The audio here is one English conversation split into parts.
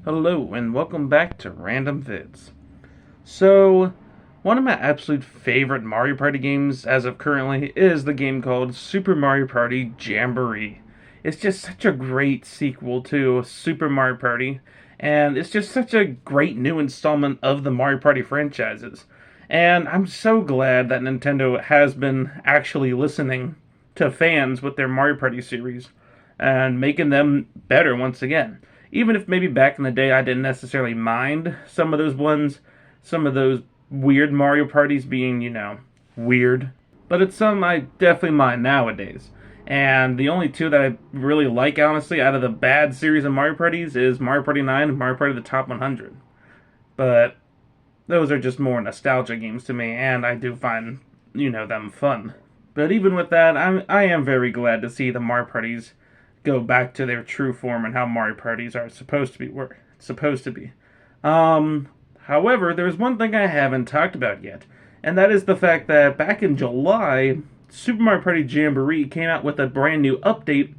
Hello, and welcome back to Random Vids. So, one of my absolute favorite Mario Party games as of currently is the game called Super Mario Party Jamboree. It's just such a great sequel to Super Mario Party, and it's just such a great new installment of the Mario Party franchises. And I'm so glad that Nintendo has been actually listening to fans with their Mario Party series and making them better once again. Even if maybe back in the day I didn't necessarily mind some of those ones, some of those weird Mario parties being, weird. But it's some I definitely mind nowadays. And the only two that I really like, honestly, out of the bad series of Mario Parties is Mario Party 9 and Mario Party The Top 100. But those are just more nostalgia games to me, and I do find, them fun. But even with that, I am very glad to see the Mario Parties go back to their true form and how Mario parties are supposed to be. However, there's one thing I haven't talked about yet, and that is the fact that back in July, Super Mario Party Jamboree came out with a brand new update.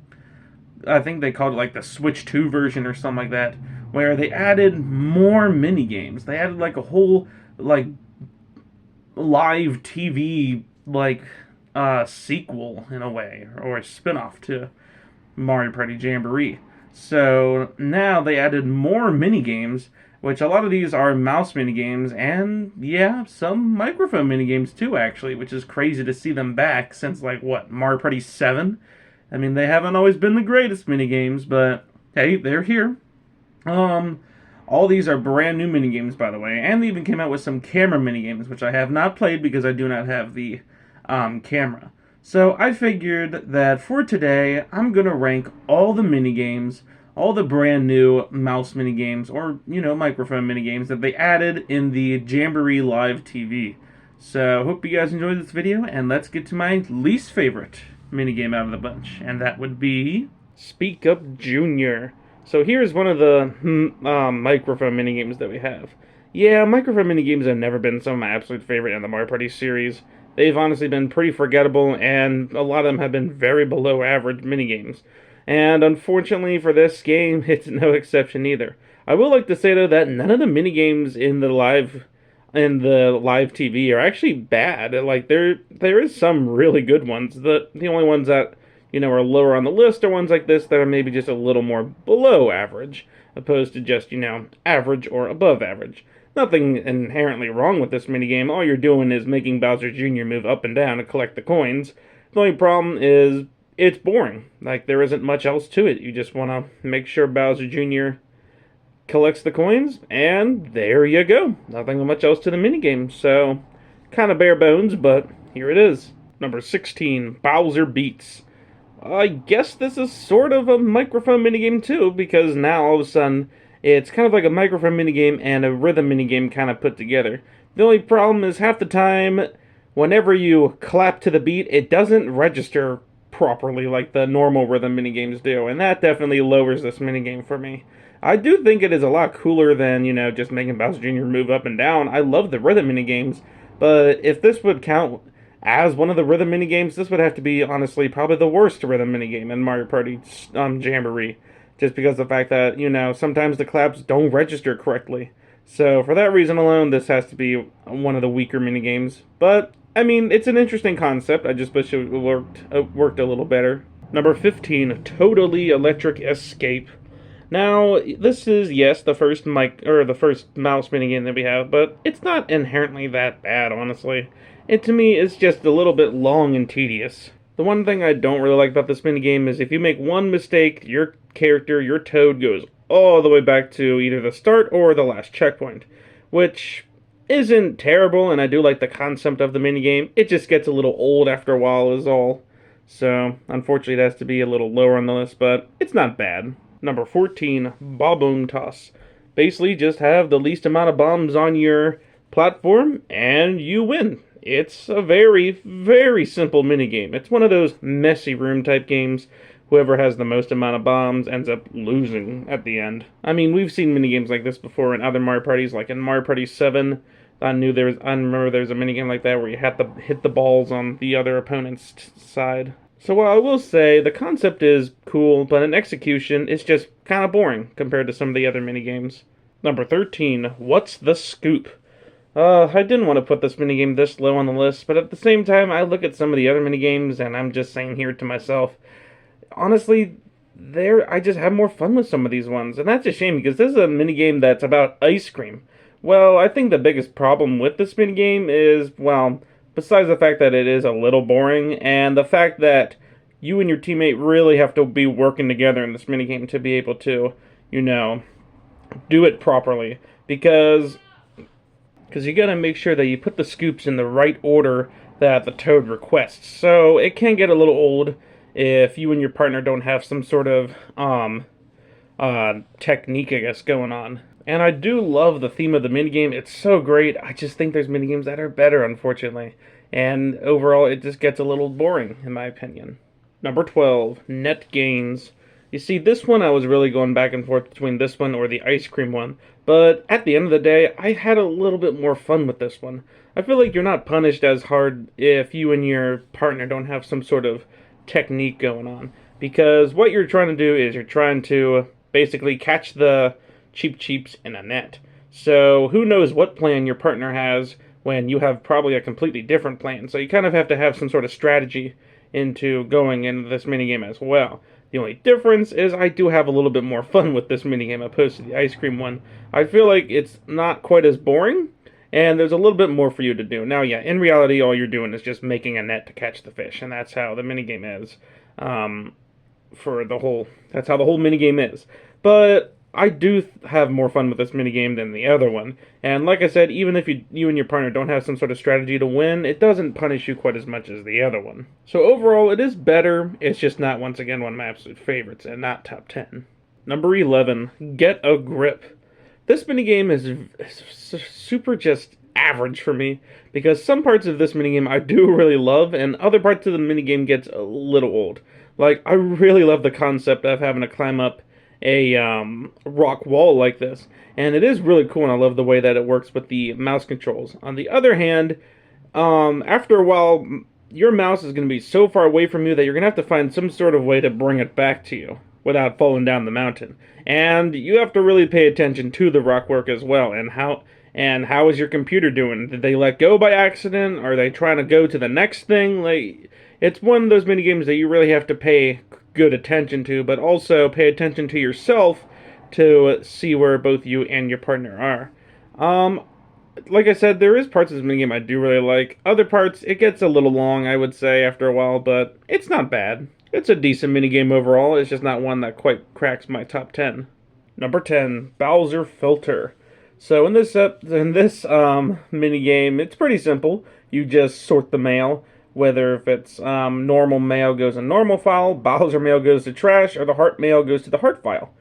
I think they called it like the Switch 2 version or something like that, where they added more mini games. They added like a whole like live TV sequel in a way, or a spin-off to Mario Party Jamboree. So now they added more mini games, which a lot of these are mouse mini games, and yeah, some microphone mini games too, actually, which is crazy to see them back since Mario Party 7. I mean, they haven't always been the greatest mini games, but hey, they're here. All these are brand new mini games, by the way, and they even came out with some camera mini games, which I have not played because I do not have the camera. So I figured that for today, I'm going to rank all the minigames, all the brand new mouse minigames, or, microphone minigames that they added in the Jamboree Live TV. So hope you guys enjoyed this video, and let's get to my least favorite minigame out of the bunch, and that would be Speak Up Junior. So here's one of the microphone minigames that we have. Yeah, microphone minigames have never been some of my absolute favorite in the Mario Party series. They've honestly been pretty forgettable, and a lot of them have been very below average minigames. And unfortunately for this game, it's no exception either. I will like to say though that none of the minigames in the live TV are actually bad. Like there is some really good ones. The only ones that are lower on the list are ones like this that are maybe just a little more below average, opposed to just average or above average. Nothing inherently wrong with this minigame. All you're doing is making Bowser Jr. move up and down to collect the coins. The only problem is it's boring. Like, there isn't much else to it. You just want to make sure Bowser Jr. collects the coins, and there you go. Nothing much else to the minigame. So, kind of bare bones, but here it is. Number 16, Bowser Beats. I guess this is sort of a microphone minigame too, because now all of a sudden it's kind of like a microphone minigame and a rhythm minigame kind of put together. The only problem is half the time, whenever you clap to the beat, it doesn't register properly like the normal rhythm minigames do, and that definitely lowers this minigame for me. I do think it is a lot cooler than, just making Bowser Jr. move up and down. I love the rhythm minigames, but if this would count as one of the rhythm minigames, this would have to be, honestly, probably the worst rhythm minigame in Mario Party Jamboree. Just because of the fact that, sometimes the claps don't register correctly. So, for that reason alone, this has to be one of the weaker minigames. But, I mean, it's an interesting concept. I just wish it worked a little better. Number 15, Totally Electric Escape. Now, this is, yes, the first mouse minigame that we have, but it's not inherently that bad, honestly. It, to me, is just a little bit long and tedious. The one thing I don't really like about this minigame is if you make one mistake, your character, your Toad, goes all the way back to either the start or the last checkpoint, which isn't terrible, and I do like the concept of the minigame. It just gets a little old after a while is all. So, unfortunately, it has to be a little lower on the list, but it's not bad. Number 14, Bob-Omb Toss. Basically, just have the least amount of bombs on your platform, and you win. It's a very, very simple minigame. It's one of those messy room type games. Whoever has the most amount of bombs ends up losing at the end. I mean, we've seen minigames like this before in other Mario parties, like in Mario Party 7. I remember there was a minigame like that where you had to hit the balls on the other opponent's side. So while I will say the concept is cool, but in execution it's just kind of boring compared to some of the other minigames. Number 13, What's the Scoop? I didn't want to put this minigame this low on the list, but at the same time, I look at some of the other minigames and I'm just saying here to myself, honestly, I just have more fun with some of these ones, and that's a shame because this is a minigame that's about ice cream. Well, I think the biggest problem with this minigame is, well, besides the fact that it is a little boring, and the fact that you and your teammate really have to be working together in this minigame to be able to, you know, do it properly. Because you gotta make sure that you put the scoops in the right order that the toad requests. So it can get a little old if you and your partner don't have some sort of technique, I guess, going on. And I do love the theme of the minigame. It's so great. I just think there's minigames that are better, unfortunately. And overall, it just gets a little boring, in my opinion. Number 12, Net Gains. You see, this one I was really going back and forth between this one or the ice cream one. But at the end of the day, I had a little bit more fun with this one. I feel like you're not punished as hard if you and your partner don't have some sort of technique going on. Because what you're trying to do is you're trying to basically catch the cheap cheeps in a net. So who knows what plan your partner has when you have probably a completely different plan. So you kind of have to have some sort of strategy into going into this minigame as well. The only difference is I do have a little bit more fun with this minigame opposed to the ice cream one. I feel like it's not quite as boring, and there's a little bit more for you to do. Now, yeah, in reality, all you're doing is just making a net to catch the fish, and that's how the minigame is. That's how the whole minigame is. But I do have more fun with this minigame than the other one. And like I said, even if you and your partner don't have some sort of strategy to win, it doesn't punish you quite as much as the other one. So overall, it is better. It's just not, once again, one of my absolute favorites and not top 10. Number 11, Get a Grip. This minigame is super just average for me because some parts of this minigame I do really love and other parts of the minigame gets a little old. Like, I really love the concept of having to climb up a rock wall like this, and it is really cool, and I love the way that it works with the mouse controls. On the other hand, after a while, your mouse is going to be so far away from you that you're going to have to find some sort of way to bring it back to you without falling down the mountain. And you have to really pay attention to the rock work as well, and how is your computer doing? Did they let go by accident? Are they trying to go to the next thing? Like, it's one of those mini games that you really have to pay good attention to, but also pay attention to yourself to see where both you and your partner are. Like I said, there is parts of this minigame I do really like. Other parts, it gets a little long, I would say, after a while, but it's not bad. It's a decent minigame overall, it's just not one that quite cracks my top 10. Number 10, Bowser Filter. So in this minigame, it's pretty simple. You just sort the mail. Whether if it's normal mail goes in normal file, Bowser mail goes to trash, or the heart mail goes to the heart file.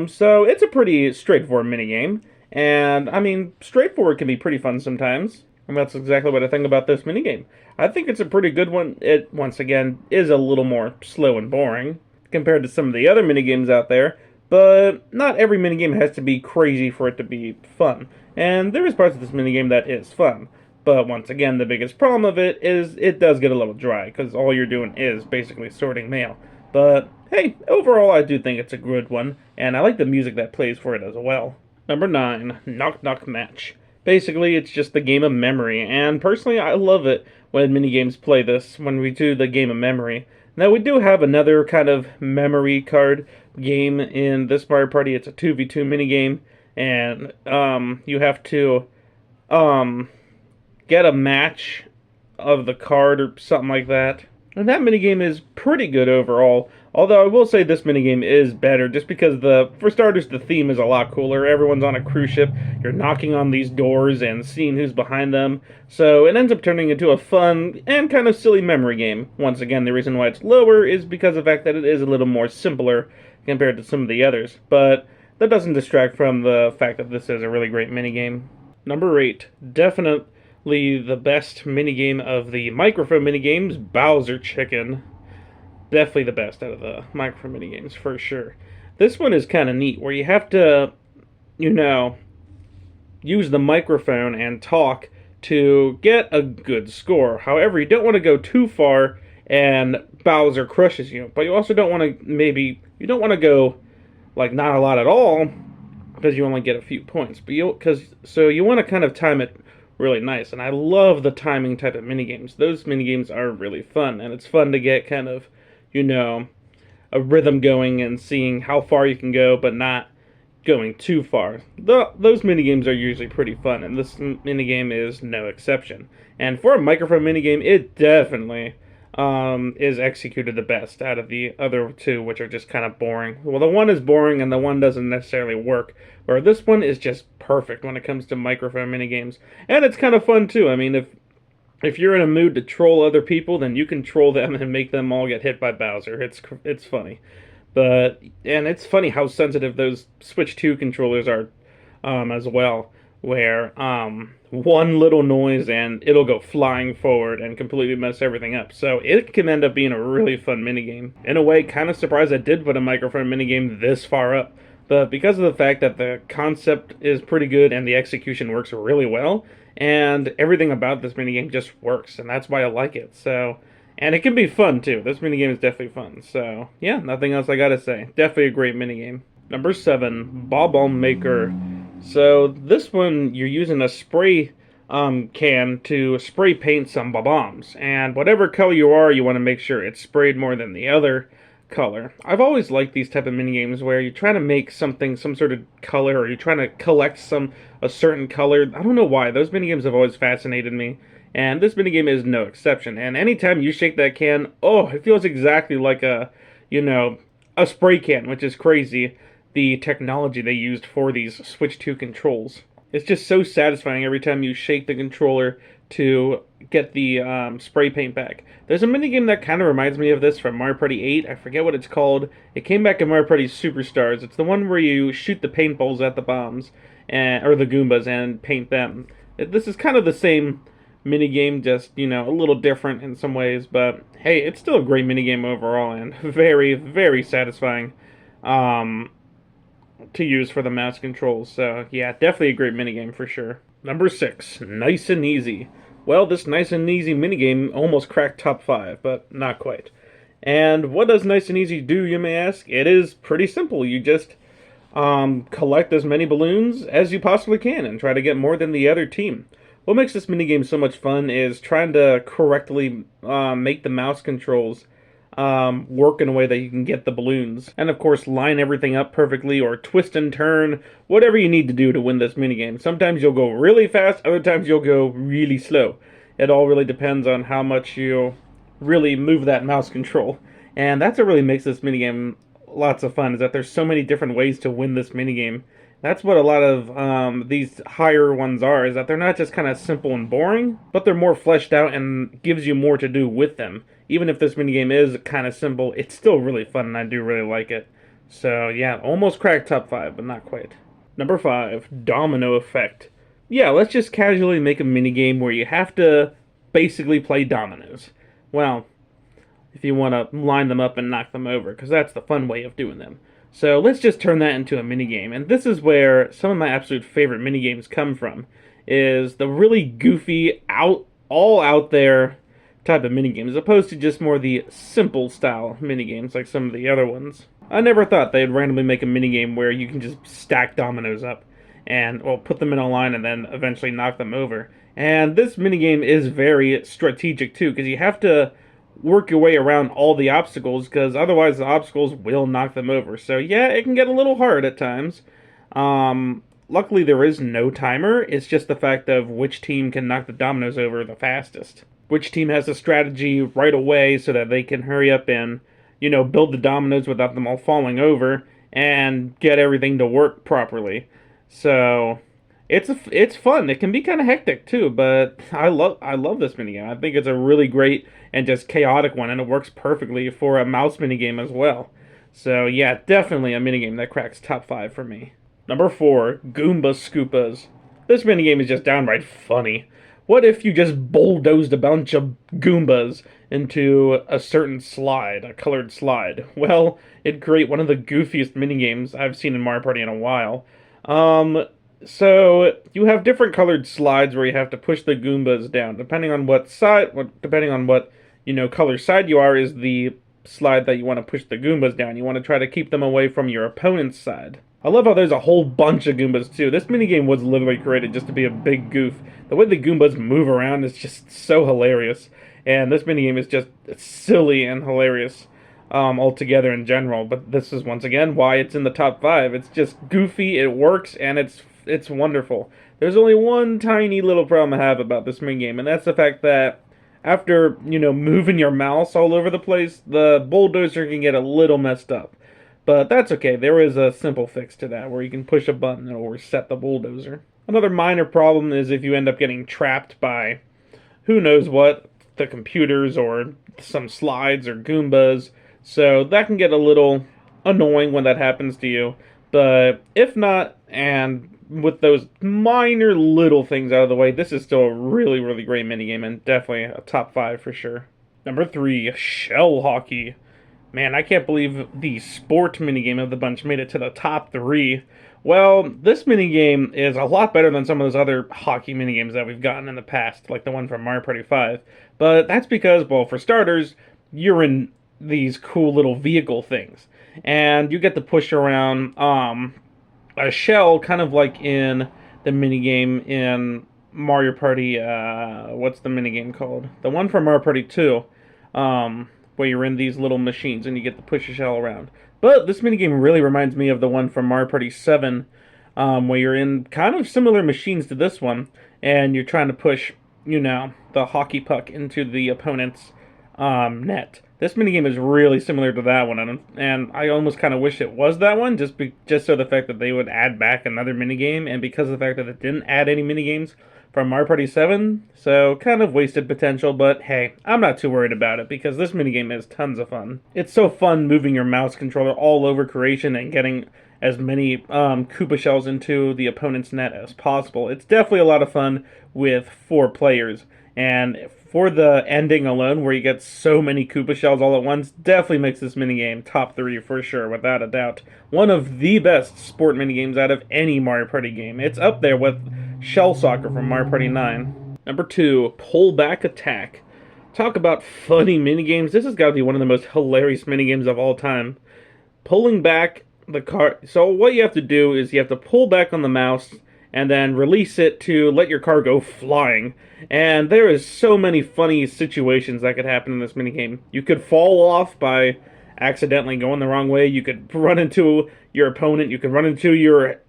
So it's a pretty straightforward minigame. And, I mean, straightforward can be pretty fun sometimes. And that's exactly what I think about this minigame. I think it's a pretty good one. It, once again, is a little more slow and boring compared to some of the other minigames out there. But not every minigame has to be crazy for it to be fun. And there is parts of this minigame that is fun. But once again, the biggest problem of it is it does get a little dry, because all you're doing is basically sorting mail. But hey, overall I do think it's a good one, and I like the music that plays for it as well. Number 9, Knock Knock Match. Basically, it's just the game of memory, and personally I love it when minigames play this, when we do the game of memory. Now we do have another kind of memory card game in this Mario Party. It's a 2v2 minigame, and you have to get a match of the card or something like that. And that minigame is pretty good overall. Although I will say this minigame is better just because for starters, the theme is a lot cooler. Everyone's on a cruise ship. You're knocking on these doors and seeing who's behind them. So it ends up turning into a fun and kind of silly memory game. Once again, the reason why it's lower is because of the fact that it is a little more simpler compared to some of the others. But that doesn't distract from the fact that this is a really great minigame. Number 8, definitely the best minigame of the microphone minigames, Bowser Chicken. Definitely the best out of the microphone minigames, for sure. This one is kind of neat, where you have to, use the microphone and talk to get a good score. However, you don't want to go too far and Bowser crushes you. But you also don't want to you don't want to go like not a lot at all because you only get a few points. But you want to kind of time it really nice. And I love the timing type of minigames. Those minigames are really fun, and it's fun to get kind of, you know, a rhythm going and seeing how far you can go, but not going too far. Those minigames are usually pretty fun, and this minigame is no exception. And for a microphone minigame, it definitely is executed the best out of the other two, which are just kind of boring. Well, the one is boring, and the one doesn't necessarily work, where this one is just perfect when it comes to microphone minigames. And it's kind of fun, too. I mean, if you're in a mood to troll other people, then you can troll them and make them all get hit by Bowser. It's funny. And it's funny how sensitive those Switch 2 controllers are as well, where one little noise and it'll go flying forward and completely mess everything up. So it can end up being a really fun minigame. In a way, kind of surprised I did put a microphone minigame this far up. But because of the fact that the concept is pretty good and the execution works really well, and everything about this minigame just works, and that's why I like it. So, and it can be fun too. This minigame is definitely fun. So, yeah, nothing else I gotta say. Definitely a great minigame. Number 7, Bomb Maker. So, this one, you're using a spray can to spray paint some bombs. And whatever color you are, you want to make sure it's sprayed more than the other color. I've always liked these type of minigames where you're trying to make something some sort of color, or you're trying to collect a certain color. I don't know why. Those minigames have always fascinated me. And this minigame is no exception. And anytime you shake that can, oh, it feels exactly like a spray can, which is crazy. The technology they used for these Switch 2 controls. It's just so satisfying every time you shake the controller to get the spray paint back. There's a minigame that kind of reminds me of this from Mario Party 8. I forget what it's called. It came back in Mario Party Superstars. It's the one where you shoot the paintballs at the bombs, or the Goombas, and paint them. This is kind of the same minigame, just, a little different in some ways. But, hey, it's still a great minigame overall, and very, very satisfying to use for the mouse controls. So, yeah, definitely a great minigame for sure. Number 6, Nice and Easy. Well, this Nice and Easy minigame almost cracked top 5, but not quite. And what does Nice and Easy do, you may ask? It is pretty simple. You just collect as many balloons as you possibly can and try to get more than the other team. What makes this minigame so much fun is trying to correctly make the mouse controls work in a way that you can get the balloons. And of course, line everything up perfectly, or twist and turn, whatever you need to do to win this minigame. Sometimes you'll go really fast, other times you'll go really slow. It all really depends on how much you really move that mouse control. And that's what really makes this minigame lots of fun, is that there's so many different ways to win this minigame. That's what a lot of these higher ones are, is that they're not just kind of simple and boring, but they're more fleshed out and gives you more to do with them. Even if this minigame is kind of simple, it's still really fun, and I do really like it. So, yeah, almost cracked top 5, but not quite. Number 5, Domino Effect. Yeah, let's just casually make a minigame where you have to basically play dominoes. Well, if you want to line them up and knock them over, because that's the fun way of doing them. So let's just turn that into a minigame. And this is where some of my absolute favorite minigames come from, is the really goofy, all out there type of minigame, as opposed to just more the simple style minigames like some of the other ones. I never thought they'd randomly make a minigame where you can just stack dominoes up and, well, put them in a line and then eventually knock them over. And this minigame is very strategic too, because you have to work your way around all the obstacles, because otherwise the obstacles will knock them over. So yeah, it can get a little hard at times. Luckily there is no timer. It's just the fact of which team can knock the dominoes over the fastest. Which team has a strategy right away so that they can hurry up and, build the dominoes without them all falling over and get everything to work properly. So it's fun. It can be kind of hectic too, but I love this minigame. I think it's a really great and just chaotic one, and it works perfectly for a mouse minigame as well. So yeah, definitely a minigame that cracks top 5 for me. Number 4, Goomba Scoopas. This minigame is just downright funny. What if you just bulldozed a bunch of Goombas into a certain slide, a colored slide? Well, it'd create one of the goofiest minigames I've seen in Mario Party in a while. So you have different colored slides where you have to push the Goombas down, depending on what color side you are is the slide that you want to push the Goombas down. You want to try to keep them away from your opponent's side. I love how there's a whole bunch of Goombas too. This minigame was literally created just to be a big goof. The way the Goombas move around is just so hilarious. And this minigame is just silly and hilarious altogether in general. But this is once again why it's in the top 5. It's just goofy, it works, and it's wonderful. There's only one tiny little problem I have about this minigame, and that's the fact that after, moving your mouse all over the place, the bulldozer can get a little messed up. But that's okay. There is a simple fix to that where you can push a button and it'll reset the bulldozer. Another minor problem is if you end up getting trapped by who knows what, the computers or some slides or Goombas. So that can get a little annoying when that happens to you. But if not, and with those minor little things out of the way, this is still a really, really great minigame and definitely a top 5 for sure. Number 3, shell hockey. Man, I can't believe the sport minigame of the bunch made it to the top 3. Well, this minigame is a lot better than some of those other hockey minigames that we've gotten in the past, like the one from Mario Party 5. But that's because, well, for starters, you're in these cool little vehicle things. And you get to push around a shell, kind of like in the minigame in Mario Party, what's the minigame called? The one from Mario Party 2, where you're in these little machines and you get to push a shell around. But this minigame really reminds me of the one from Mario Party 7, where you're in kind of similar machines to this one, and you're trying to push, the hockey puck into the opponent's net. This minigame is really similar to that one, and I almost kind of wish it was that one, just so the fact that they would add back another minigame, and because of the fact that it didn't add any minigames from Mario Party 7, so kind of wasted potential, but hey, I'm not too worried about it, because this minigame is tons of fun. It's so fun moving your mouse controller all over creation and getting as many Koopa shells into the opponent's net as possible. It's definitely a lot of fun with 4 players, and for the ending alone, where you get so many Koopa shells all at once, definitely makes this minigame top 3 for sure, without a doubt. One of the best sport minigames out of any Mario Party game. It's up there with Shell Soccer from Mario Party 9. Number 2, Pullback Attack. Talk about funny minigames. This has got to be one of the most hilarious minigames of all time. Pulling back the car. So what you have to do is you have to pull back on the mouse and then release it to let your car go flying. And there is so many funny situations that could happen in this minigame. You could fall off by accidentally going the wrong way. You could run into your opponent. You could run into your,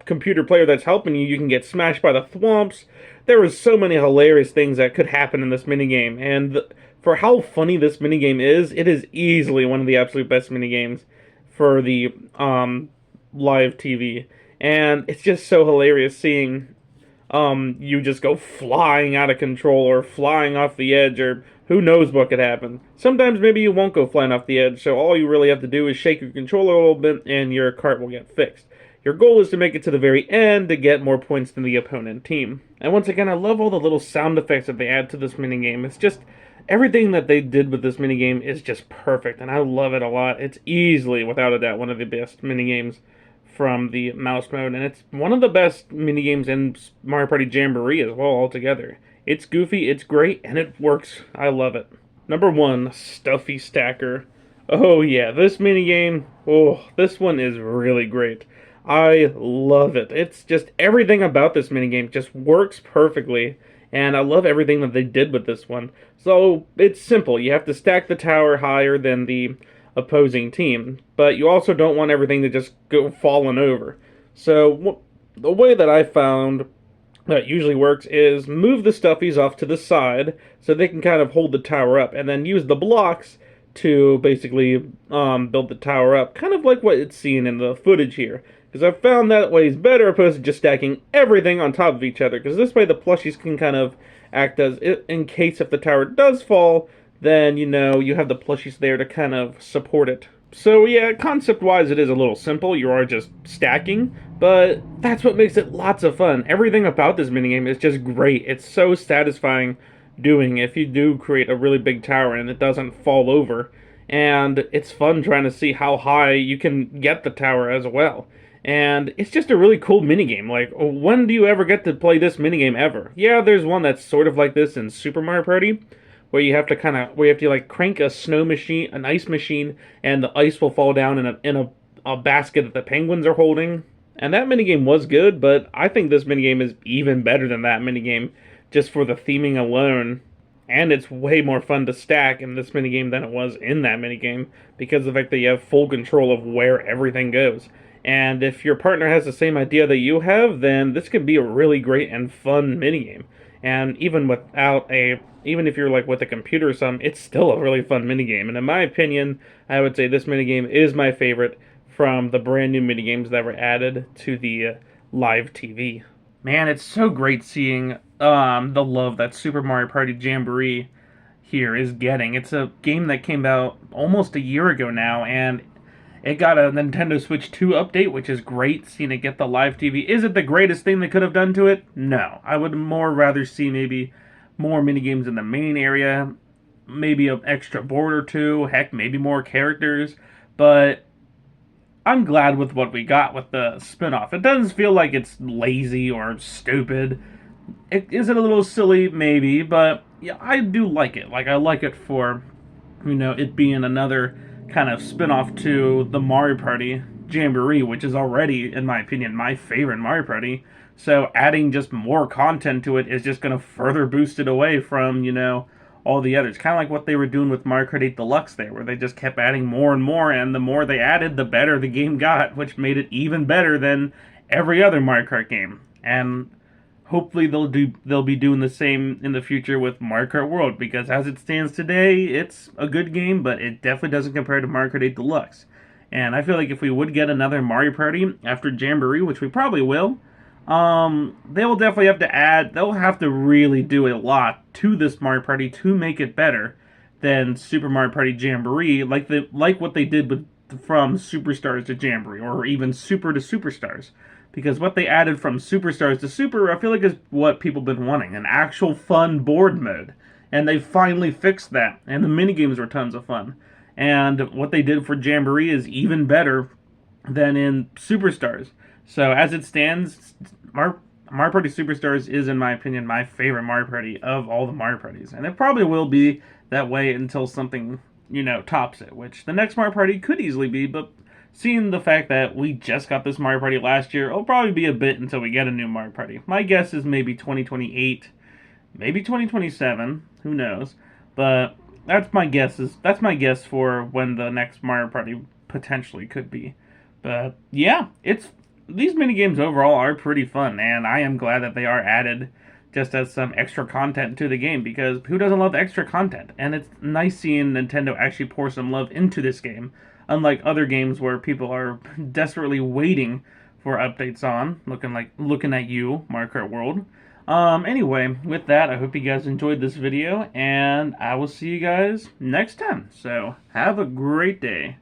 computer player that's helping you. You can get smashed by the thwomps. There is so many hilarious things that could happen in this minigame. And for how funny this minigame is, it is easily one of the absolute best minigames for the live TV. And it's just so hilarious seeing you just go flying out of control or flying off the edge, or who knows what could happen. Sometimes maybe you won't go flying off the edge, so all you really have to do is shake your controller a little bit and your cart will get fixed. Your goal is to make it to the very end to get more points than the opponent team. And once again, I love all the little sound effects that they add to this minigame. It's just, everything that they did with this minigame is just perfect, and I love it a lot. It's easily, without a doubt, one of the best minigames from the mouse mode, and it's one of the best minigames in Mario Party Jamboree as well altogether. It's goofy, it's great, and it works. I love it. Number 1, Stuffy Stacker. Oh yeah, this minigame, this one is really great. I love it. It's just, everything about this minigame just works perfectly, and I love everything that they did with this one. So, it's simple. You have to stack the tower higher than the opposing team, but you also don't want everything to just go falling over. So the way that I found that usually works is move the stuffies off to the side so they can kind of hold the tower up, and then use the blocks to basically build the tower up, kind of like what it's seen in the footage here. Because I've found that way is better opposed to just stacking everything on top of each other, because this way the plushies can kind of act as, in case if the tower does fall, then, you have the plushies there to kind of support it. So yeah, concept-wise it is a little simple. You are just stacking, but that's what makes it lots of fun. Everything about this minigame is just great. It's so satisfying doing if you do create a really big tower and it doesn't fall over. And it's fun trying to see how high you can get the tower as well. And it's just a really cool minigame. Like, when do you ever get to play this minigame ever? Yeah, there's one that's sort of like this in Super Mario Party, where you have to like crank a snow machine, an ice machine, and the ice will fall down in a basket that the penguins are holding. And that minigame was good, but I think this minigame is even better than that minigame just for the theming alone. And it's way more fun to stack in this minigame than it was in that minigame because of the fact that you have full control of where everything goes. And if your partner has the same idea that you have, then this could be a really great and fun minigame. And even if you're like with a computer or something, it's still a really fun minigame. And in my opinion, I would say this minigame is my favorite from the brand new minigames that were added to the live TV. Man, it's so great seeing the love that Super Mario Party Jamboree here is getting. It's a game that came out almost a year ago now, and it got a Nintendo Switch 2 update, which is great, seeing it get the live TV. Is it the greatest thing they could have done to it? No. I would more rather see maybe more minigames in the main area, maybe an extra board or two, heck, maybe more characters, but I'm glad with what we got with the spin-off. It doesn't feel like it's lazy or stupid. Is it a little silly? Maybe, but yeah, I do like it. Like, I like it for, it being another kind of spin-off to the Mario Party Jamboree, which is already, in my opinion, my favorite Mario Party. So adding just more content to it is just going to further boost it away from, all the others. Kind of like what they were doing with Mario Kart 8 Deluxe there, where they just kept adding more and more, and the more they added, the better the game got, which made it even better than every other Mario Kart game. And hopefully they'll be doing the same in the future with Mario Kart World, because as it stands today, it's a good game, but it definitely doesn't compare to Mario Kart 8 Deluxe. And I feel like if we would get another Mario Party after Jamboree, which we probably will, they will definitely have to they'll have to really do a lot to this Mario Party to make it better than Super Mario Party Jamboree, like what they did from Superstars to Jamboree, or even Super to Superstars. Because what they added from Superstars to Super, I feel like is what people have been wanting, an actual fun board mode. And they finally fixed that, and the minigames were tons of fun. And what they did for Jamboree is even better than in Superstars. So as it stands, Mario Party Superstars is, in my opinion, my favorite Mario Party of all the Mario Parties. And it probably will be that way until something, tops it, which the next Mario Party could easily be, but seeing the fact that we just got this Mario Party last year, it'll probably be a bit until we get a new Mario Party. My guess is maybe 2028, maybe 2027, who knows. But that's my guess for when the next Mario Party potentially could be. But yeah, these minigames overall are pretty fun, and I am glad that they are added just as some extra content to the game, because who doesn't love extra content? And it's nice seeing Nintendo actually pour some love into this game, unlike other games where people are desperately waiting for updates on, looking at you, Mario Kart World. Anyway, with that, I hope you guys enjoyed this video, and I will see you guys next time. So, have a great day.